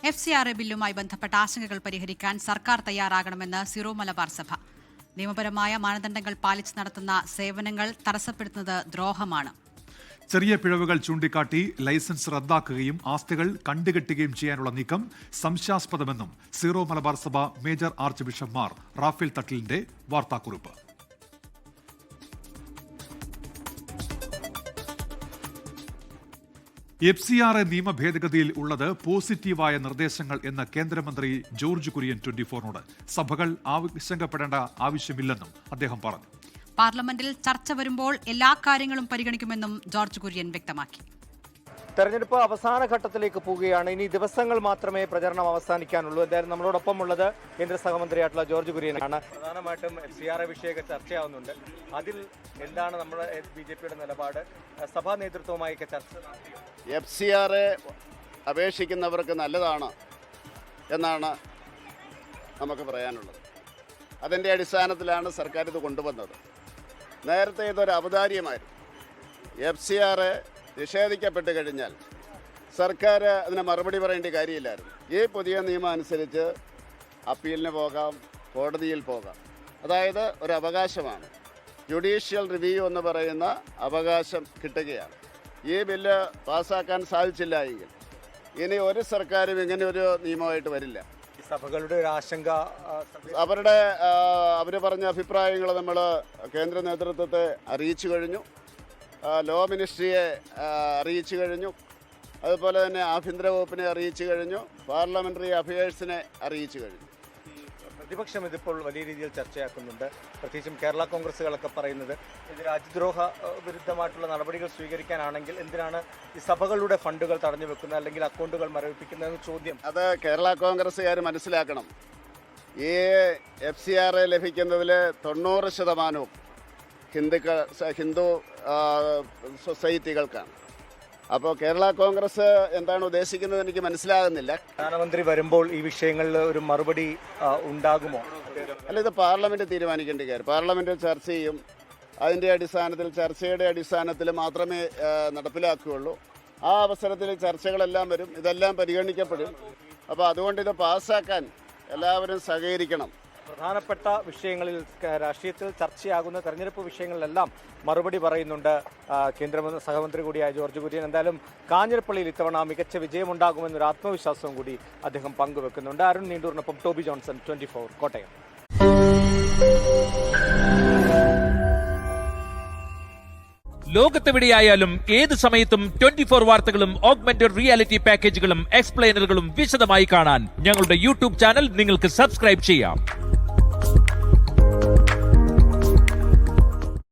FCRA ബില്ലുമായി ബന്ധപ്പെട്ട ആശങ്കകൾ പരിഹരിക്കാൻ സർക്കാർ തയ്യാറാകണമെന്ന് സിറോ മലബാർ സഭ. നിയമപരമായ മാനദണ്ഡങ്ങൾ പാലിച്ച് നടത്തുന്ന സേവനങ്ങൾ തടസ്സപ്പെടുത്തുന്നത് ദ്രോഹമാണ്. ചെറിയ പിഴവുകൾ ചൂണ്ടിക്കാട്ടി ലൈസൻസ് റദ്ദാക്കുകയും ആസ്തികൾ കണ്ടുകെട്ടുകയും ചെയ്യാനുള്ള നീക്കം സംശയാസ്പദമെന്നും സീറോ മലബാർ സഭ major archbishop Mar Raphael തട്ടിലിന്റെ വാർത്താക്കുറിപ്പ്. FCRA നിയമ ഭേദഗതിയിൽ ഉള്ളത് പോസിറ്റീവായ നിർദ്ദേശങ്ങൾ എന്ന് കേന്ദ്രമന്ത്രി ജോർജ് കുര്യൻ 24നോട്. സഭകൾ ആശങ്കപ്പെടേണ്ട ആവശ്യമില്ലെന്നും അദ്ദേഹം പറഞ്ഞു. പാർലമെന്റിൽ ചർച്ച വരുമ്പോൾ എല്ലാ കാര്യങ്ങളും പരിഗണിക്കുമെന്നും ജോർജ് കുര്യൻ വ്യക്തമാക്കി. തെരഞ്ഞെടുപ്പ് അവസാന ഘട്ടത്തിലേക്ക് പോവുകയാണ്. ഇനി ദിവസങ്ങൾ മാത്രമേ പ്രചരണം അവസാനിക്കാനുള്ളൂ. എന്തായാലും നമ്മളോടൊപ്പം ഉള്ളത് കേന്ദ്ര സഹമന്ത്രിയായിട്ടുള്ള ജോർജ് കുര്യനാണ്. പ്രധാനമായിട്ടും FCRA വിഷയമൊക്കെ ചർച്ചയാവുന്നുണ്ട്. അതിൽ എന്താണ് നമ്മുടെ BJPയുടെ നിലപാട്? സഭാ നേതൃത്വവുമായൊക്കെ ചർച്ച നടത്തി. FCRA അപേക്ഷിക്കുന്നവർക്ക് നല്ലതാണ് എന്നാണ് നമുക്ക് പറയാനുള്ളത്. അതിൻ്റെ അടിസ്ഥാനത്തിലാണ് സർക്കാർ ഇത് കൊണ്ടുവന്നത്. നേരത്തെ ഇതൊരു ഔദാര്യമായിരുന്നു. FCRA നിഷേധിക്കപ്പെട്ട് കഴിഞ്ഞാൽ സർക്കാർ അതിന് മറുപടി പറയേണ്ട കാര്യമില്ലായിരുന്നു. ഈ പുതിയ നിയമം അനുസരിച്ച് അപ്പീലിന് പോകാം, കോടതിയിൽ പോകാം. അതായത് ഒരു അവകാശമാണ്. ജുഡീഷ്യൽ റിവ്യൂ എന്ന് പറയുന്ന അവകാശം കിട്ടുകയാണ്. ഈ ബില്ല് പാസ്സാക്കാൻ സാധിച്ചില്ല എങ്കിൽ ഇനി ഒരു സർക്കാരും ഇങ്ങനെ ഒരു നിയമമായിട്ട് വരില്ല. സഭകളുടെ ഒരു ആശങ്ക, അവർ പറഞ്ഞ അഭിപ്രായങ്ങൾ നമ്മൾ കേന്ദ്ര നേതൃത്വത്തെ അറിയിച്ചു കഴിഞ്ഞു, ലോ മിനിസ്ട്രിയെ അറിയിച്ചു കഴിഞ്ഞു, അതുപോലെ തന്നെ ആഭ്യന്തര വകുപ്പിനെ അറിയിച്ചു കഴിഞ്ഞു, പാർലമെൻ്ററി അഫയേഴ്സിനെ അറിയിച്ചു കഴിഞ്ഞു. പ്രതിപക്ഷം ഇതിപ്പോൾ വലിയ രീതിയിൽ ചർച്ചയാക്കുന്നുണ്ട്. പ്രത്യേകിച്ചും കേരള കോൺഗ്രസുകളൊക്കെ പറയുന്നത് ഇത് രാജ്യദ്രോഹ വിരുദ്ധമായിട്ടുള്ള നടപടികൾ സ്വീകരിക്കാനാണെങ്കിൽ എന്തിനാണ് ഈ സഭകളുടെ ഫണ്ടുകൾ തടഞ്ഞു വെക്കുന്നത്, അല്ലെങ്കിൽ അക്കൗണ്ടുകൾ മരവിപ്പിക്കുന്നതെന്ന് ചോദ്യം. അത് കേരള കോൺഗ്രസ്സുകാർ മനസ്സിലാക്കണം. ഈ FCRA ലഭിക്കുന്നതിൽ 90% ഹിന്ദു സൊസൈറ്റികൾക്കാണ്. അപ്പോൾ കേരള കോൺഗ്രസ് എന്താണ് ഉദ്ദേശിക്കുന്നത് എനിക്ക് മനസ്സിലാകുന്നില്ല. പ്രധാനമന്ത്രി വരുമ്പോൾ ഈ വിഷയങ്ങളിൽ ഒരു മറുപടി ഉണ്ടാകുമോ? അല്ല, ഇത് പാർലമെന്റ് തീരുമാനിക്കേണ്ട കാര്യം. പാർലമെന്റിൽ ചർച്ച ചെയ്യും. അതിൻ്റെ അടിസ്ഥാനത്തിൽ, ചർച്ചയുടെ അടിസ്ഥാനത്തിൽ മാത്രമേ നടപ്പിലാക്കുകയുള്ളൂ. ആ അവസരത്തിൽ ചർച്ചകളെല്ലാം വരും, ഇതെല്ലാം പരിഗണിക്കപ്പെടും. അപ്പോൾ അതുകൊണ്ട് ഇത് പാസ്സാക്കാൻ എല്ലാവരും സഹകരിക്കണം. പ്രധാനപ്പെട്ട വിഷയങ്ങളിൽ, രാഷ്ട്രീയത്തിൽ ചർച്ചയാകുന്ന തെരഞ്ഞെടുപ്പ് വിഷയങ്ങളിലെല്ലാം മറുപടി പറയുന്നുണ്ട് കേന്ദ്ര സഹമന്ത്രി കൂടിയായ ജോർജ് കുര്യൻ. എന്തായാലും കാഞ്ഞിരപ്പള്ളിയിൽ ഇത്തവണ മികച്ച വിജയമുണ്ടാകുമെന്നൊരു ആത്മവിശ്വാസവും കൂടി അദ്ദേഹം പങ്കുവെക്കുന്നുണ്ട്. അരുൺ നീണ്ടൂറിനൊപ്പം ടോബി ജോൺസൺ, 24 കോട്ടയം. ലോകത്തെവിടെയായാലും ഏത് സമയത്തും 24 വാർത്തകളും ഓഗ്മെന്റഡ് റിയാലിറ്റി പാക്കേജുകളും എക്സ്പ്ലെയിനറുകളും വിശദമായി കാണാൻ ഞങ്ങളുടെ YouTube ചാനൽ നിങ്ങൾക്ക് സബ്സ്ക്രൈബ് ചെയ്യാം.